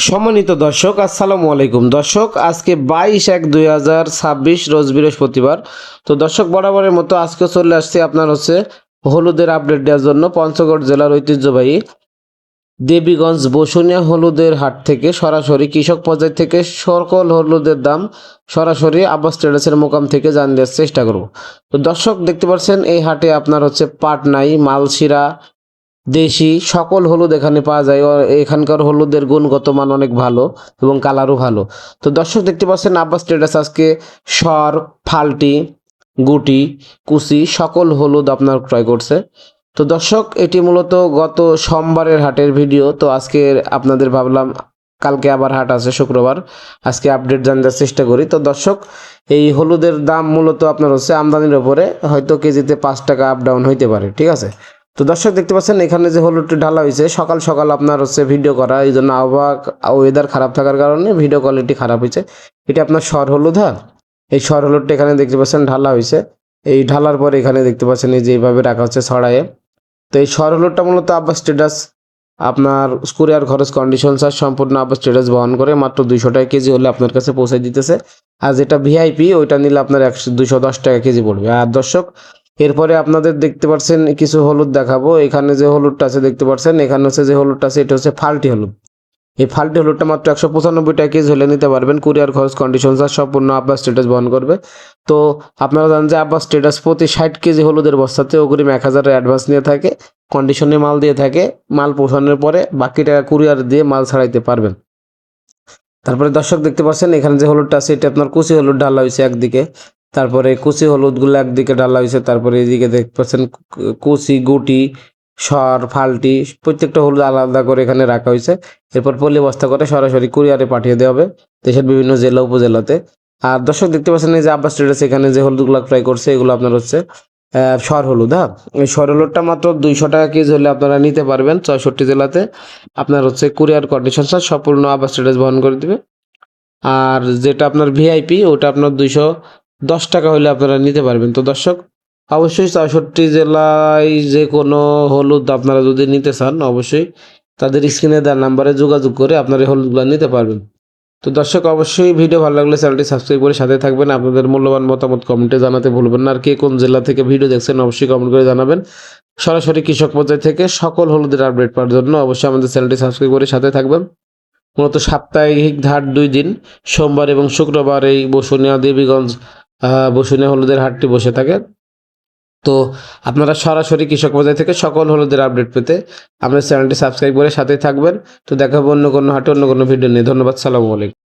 সম্মানিত দর্শক, আসসালামু আলাইকুম। দর্শক, আজকে 22/1/2026 রোজ বৃহস্পতিবার। তো দর্শক, বরাবরের মতো আজকে চলে আসছে আপনার হলুদের আপডেট দেওয়ার জন্য পঞ্চগড় জেলার ঐতিহ্যবাহী দেবীগঞ্জ বসুনিয়া হলুদের হাট থেকে সরাসরি কৃষক পর্যায় থেকে সকল হলুদের দাম সরাসরি আব্বাস ট্রেডার্সের মোকাম থেকে জানার চেষ্টা করব। তো দর্শক, দেখতে পাচ্ছেন এই হাটে আপনার পাটনাই, মালশিরা, দেশি সকল হলুদ এখানে পাওয়া যায়। এখানকার হলুদের গুণগত মান অনেক ভালো এবং কালারও ভালো। তো দর্শক, দেখতে পাচ্ছেন আব্বাস ট্রেডার্স আজকে সর, ফাল্টি, গুটি, কুচি সকল হলুদ আপনার ক্রয় করছে। তো দর্শক, এটি মূলত গত সোমবারের হাটের ভিডিও। তো আজকে আপনাদের ভাবলাম কালকে আবার হাট আছে শুক্রবার, আজকে আপডেট জানার চেষ্টা করি। তো দর্শক, এই হলুদের দাম মূলত আপনার আমদানির ওপরে, হয়তো কেজিতে 5 টাকা আপ ডাউন হইতে পারে, ঠিক আছে। তো দর্শক, দেখতে পাচ্ছেন এখানে যে হলুদটি ঢালা হয়েছে সকাল সকাল আপনার ভিডিও করা, এই জন্য আবহাওয়া ওয়েদার খারাপ থাকার কারণে ভিডিও কোয়ালিটি খারাপ হয়েছে। এটি আপনার সর হলুদ। হ্যাঁ, এই সর হলুদটা এখানে দেখতে পাচ্ছেন ঢালা হয়েছে। এই ঢালার পরে এখানে দেখতে পাচ্ছেন এই যে এইভাবে রাখা হচ্ছে ছড়ায়ে। তো এই সর হলুদটা মূলত আব্বাস ট্রেডার্স আপনার কুরিয়ার খরচ, কন্ডিশন চার্জ সম্পূর্ণ আব্বাস ট্রেডার্স বহন করে। মাত্র 200 টাকা কেজি হলে আপনার কাছে পৌঁছে দিতেছে। আর যেটা ভিআইপি ওইটা নিলে আপনার 210 টাকা কেজি পড়বে। আর দর্শক, এরপরে আপনাদের দেখতে পাচ্ছেন কিছু হলুদ দেখাবো। এখানে যে হলুদটা আছে দেখতে পাচ্ছেন, এখানে যে হলুদটা আছে এটা ফাল্টি হলুদ। এই ফাল্টি হলুদটা মাত্র 195 টাকা কেজি হলে নিতে পারবেন। কুরিয়ার খরচ, কন্ডিশন চার্জ সম্পূর্ণ আব্বাস স্ট্যাটাস বহন করবে। তো আপনারা জানেন যে আব্বাস স্ট্যাটাস প্রতি 60 কেজি হলুদের বস্তাতে অগ্রিম 1000 অ্যাডভান্স নিয়ে থাকে, কন্ডিশনে মাল দিয়ে থাকে। মাল পৌঁছানোর পরে বাকি টাকা কুরিয়ার দিয়ে মাল ছাড়াইতে পারবেন। তারপরে দর্শক, দেখতে পাচ্ছেন এখানে যে হলুদটা আছে এটা আপনার কুচি হলুদ ঢালা হয়েছে একদিকে, তারপরে কুচি হলুদগুলো একদিকে ঢালা হয়েছে, তারপরে এদিকে দেখতে পাচ্ছেন কুচি, গুটি, সর, ফাল্টি প্রত্যেকটা হলুদ আলাদা করে এখানে রাখা হয়েছে। এরপর পলি বস্তা করে সরাসরি কুরিয়ারে পাঠিয়ে দেওয়া হবে দেশের বিভিন্ন জেলা উপজেলাতে। আর দর্শক, দেখতে পাচ্ছেন এই যে আব্বাস ট্রেডার্স এখানে যে হলুদগুলো ক্রয় করছে এগুলো আপনার সর হলুদ। হ্যাঁ, এই সর হলুদটা মাত্র 200 টাকা কেজি হলে আপনারা নিতে পারবেন 64 জেলাতে। আপনার কুরিয়ার কন্ডিশন চার্জ সম্পূর্ণ আব্বাস ট্রেডার্স বহন করে দিবে। আর যেটা আপনার ভিআইপি ওটা আপনার 210 টাকা হলে আপনারা নিতে পারবেন। তো দর্শক, অবশ্যই 64 জেলায় যে কোনো হলুদ আপনারা যদি নিতে চান অবশ্যই তাদের স্ক্রিনে দেওয়া নাম্বারে যোগাযোগ করে আপনারা এই হলুদগুলো নিতে পারবেন। তো দর্শক, অবশ্যই ভিডিও ভালো লাগলে চ্যানেলটি সাবস্ক্রাইব করে সাথে থাকবেন। আপনাদের মূল্যবান মতামত কমেন্টে জানাতে ভুলবেন না। আর কে কোন জেলা থেকে ভিডিও দেখছেন অবশ্যই কমেন্ট করে জানাবেন। সরাসরি কৃষক পর্যায় থেকে সকল হলুদের আপডেট পাওয়ার জন্য অবশ্যই আমাদের চ্যানেলটি সাবস্ক্রাইব করে সাথে থাকবেন। মূলত সাপ্তাহিক হাট 2 দিন, সোমবার এবং শুক্রবার এই বসুনিয়া দেবীগঞ্জ বসুনিয়া হলুদের হাটটি বসে থাকে। তো আপনারা সরাসরি কৃষক বাজার থেকে সকল হলুদের আপডেট পেতে আমাদের চ্যানেলটি সাবস্ক্রাইব করে সাথেই থাকবেন। তো দেখা হবে অন্য কোনো হাটে অন্য কোনো ভিডিও নিয়ে। ধন্যবাদ, সালামু আলাইকুম।